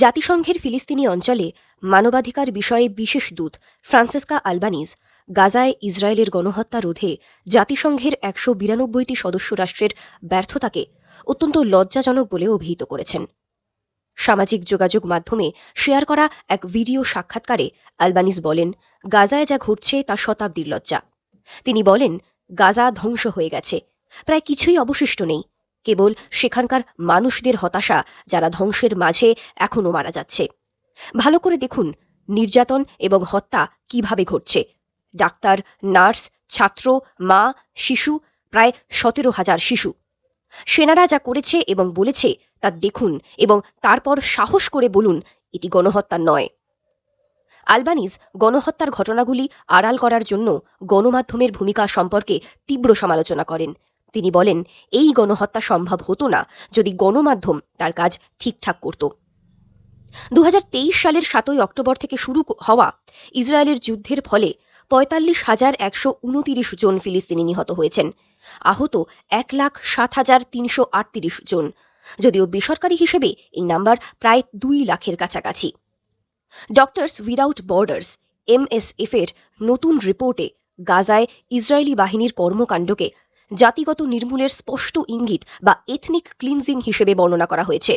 জাতিসংঘের ফিলিস্তিনি অঞ্চলে মানবাধিকার বিষয়ে বিশেষ দূত ফ্রান্সেস্কা আলবানিজ গাজায় ইসরায়েলের গণহত্যা রোধে জাতিসংঘের ১৯২টি সদস্য রাষ্ট্রের ব্যর্থতাকে অত্যন্ত লজ্জাজনক বলে অভিহিত করেছেন। সামাজিক যোগাযোগ মাধ্যমে শেয়ার করা এক ভিডিও সাক্ষাৎকারে আলবানিজ বলেন, গাজায় যা ঘটছে তা শতাব্দীর লজ্জা। তিনি বলেন, গাজা ধ্বংস হয়ে গেছে, প্রায় কিছুই অবশিষ্ট নেই, কেবল সেখানকার মানুষদের হতাশা যারা ধ্বংসের মাঝে এখনও মারা যাচ্ছে। ভালো করে দেখুন নির্যাতন এবং হত্যা কিভাবে ঘটছে। ডাক্তার, নার্স, ছাত্র, মা, শিশু, প্রায় ১৭,০০০ শিশু। সেনারা যা করেছে এবং বলেছে তা দেখুন এবং তারপর সাহস করে বলুন এটি গণহত্যা নয়। আলবানিজ গণহত্যার ঘটনাগুলি আড়াল করার জন্য গণমাধ্যমের ভূমিকা সম্পর্কে তীব্র সমালোচনা করেন। তিনি বলেন, এই গণহত্যা সম্ভব হতো না যদি গণমাধ্যম তার কাজ ঠিকঠাক করত। ২০২৩ সালের ৭ই অক্টোবর থেকে শুরু হওয়া ইসরায়েলের যুদ্ধের ফলে ৪৫,১২৯ জন ফিলিস্তিনি নিহত হয়েছেন। আহত ১,০৭,৩৩৮ জন, যদিও বেসরকারি হিসেবে এই নাম্বার প্রায় ২ লাখের কাছাকাছি। ডক্টরস উইদাউট বর্ডার্স MSF এর নতুন রিপোর্টে গাজায় ইসরায়েলি বাহিনীর কর্মকাণ্ডকে জাতিগত নির্মূলের স্পষ্ট ইঙ্গিত বা এথনিক ক্লিনজিং হিসেবে বর্ণনা করা হয়েছে।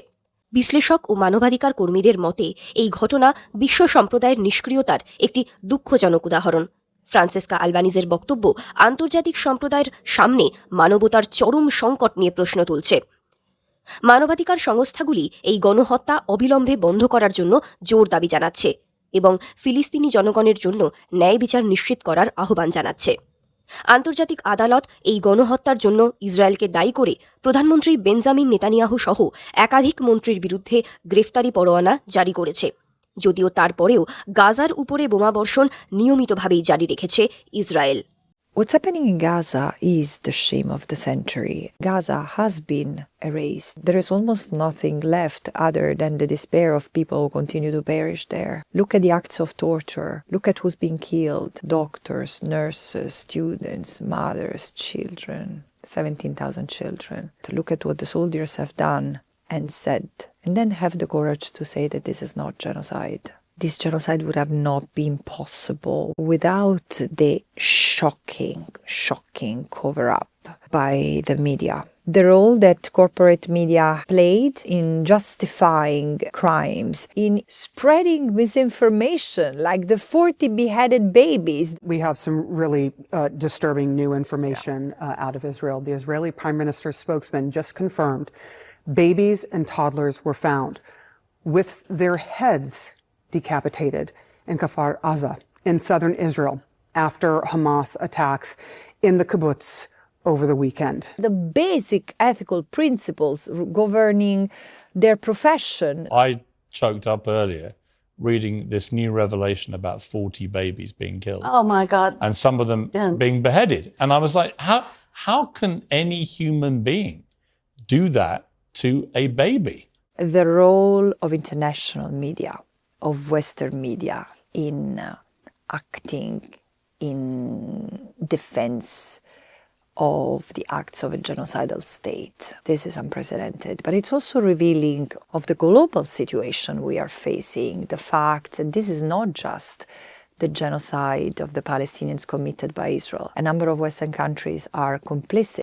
বিশ্লেষক ও মানবাধিকার কর্মীদের মতে এই ঘটনা বিশ্ব সম্প্রদায়ের নিষ্ক্রিয়তার একটি দুঃখজনক উদাহরণ। ফ্রান্সেস্কা আলবানিজের বক্তব্য আন্তর্জাতিক সম্প্রদায়ের সামনে মানবতার চরম সংকট নিয়ে প্রশ্ন তুলছে। মানবাধিকার সংস্থাগুলি এই গণহত্যা অবিলম্বে বন্ধ করার জন্য জোর দাবি জানাচ্ছে এবং ফিলিস্তিনি জনগণের জন্য ন্যায় বিচার নিশ্চিত করার আহ্বান জানাচ্ছে। আন্তর্জাতিক আদালত এই গণহত্যার জন্য ইসরায়েলকে দায়ী করে প্রধানমন্ত্রী বেঞ্জামিন নেতানিয়াহু সহ একাধিক মন্ত্রীর বিরুদ্ধে গ্রেফতারি পরোয়ানা জারি করেছে, যদিও তারপরেও গাজার উপরে বোমাবর্ষণ নিয়মিতভাবেই জারি রেখেছে Israel. What's happening in Gaza is the shame of the century. Gaza has been erased. There is almost nothing left other than the despair of people who continue to perish there. Look at the acts of torture. Look at who's being killed. Doctors, nurses, students, mothers, children. 17,000 children. To look at what the soldiers have done and said, and then have the courage to say that this is not genocide. This genocide would have not been possible without the shocking cover-up by the media. The role that corporate media played in justifying crimes, in spreading misinformation, like the 40 beheaded babies. We have some really disturbing new information out of Israel. The Israeli Prime Minister's spokesman just confirmed babies and toddlers were found with their heads decapitated in Kfar Aza in southern Israel after Hamas attacks in the kibbutz over the weekend. The basic ethical principles governing their profession. I choked up earlier reading this new revelation about 40 babies being killed. Oh my God. And some of them being beheaded. And I was like, how can any human being do that to a baby? The role of international media, of Western media in acting in defense of the acts of a genocidal state. This is unprecedented, but it's also revealing of the global situation we are facing, the fact that this is not just the genocide of the Palestinians committed by Israel. A number of Western countries are complicit.